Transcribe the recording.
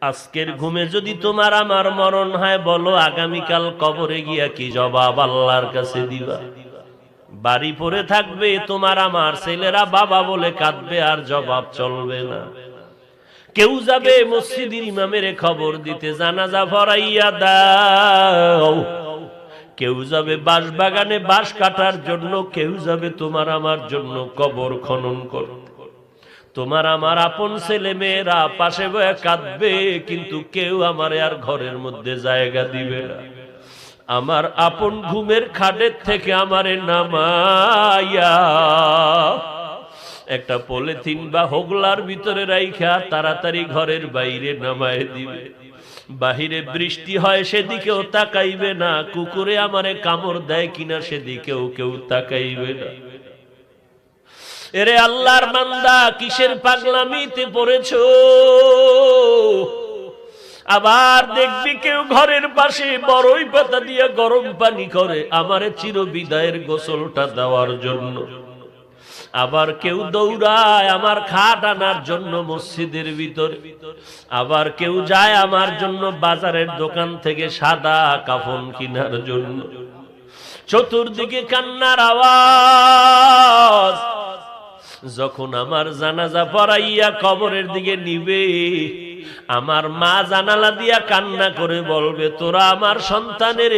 আজকের ঘুমে যদি তোমার আমার মরণ হয়, বলো আগামীকাল কবরে গিয়া কি জবাব আল্লাহর কাছে দিবা? বাড়ি পড়ে থাকবে তোমার আমার ছেলেরা বাবা বলে কাঁদবে, আর জবাব চলবে না। কেউ যাবে মসজিদের ইমামের খবর দিতে, জানাজা পড়াইয়া দাও। কেউ যাবে বাঁশবাগানে বাঁশ কাটার জন্য, কেউ যাবে তোমার আমার জন্য কবর খনন করতে। তোমার আমার আপন ছেলে মেয়েরা পাশে বয়ে কাঁদবে, কিন্তু কেউ আমারে আর ঘরের মধ্যে জায়গা দিবে না। আমার আপন ঘুমের খাটের থেকে আমারে নামাইয়া একটা পলিথিন বা হোগলার ভিতরে রাইখা তাড়াতাড়ি ঘরের বাইরে নামায় দিবে। বাহিরে বৃষ্টি হয় সেদিকেও তাকাইবে না, কুকুরে আমারে কামড় দেয় কিনা সেদিকেও কেউ তাকাইবে না। এরে আল্লাহর বান্দা, কিসের পাগলামিতে পড়েছো? আবার দেখবি কেউ ঘরের পাশে বড়ই পাতা দিয়ে গরম পানি করে আমারে চিরবিদায়ের গোসলটা দেওয়ার জন্য। আবার কেউ দৌড়ায় আমার খাট আনার জন্য মসজিদের ভিতর। আবার কেউ যায় আমার জন্য বাজারের দোকান থেকে সাদা কাফন কেনার জন্য। চতুর্দিকে কান্নার আওয়াজ। যখন আমার জানাজা পড়াইয়া কবরের দিকে নিবে, আমার মা জানালা দিয়া কান্না করে বলবে, তোরা আমার সন্তানের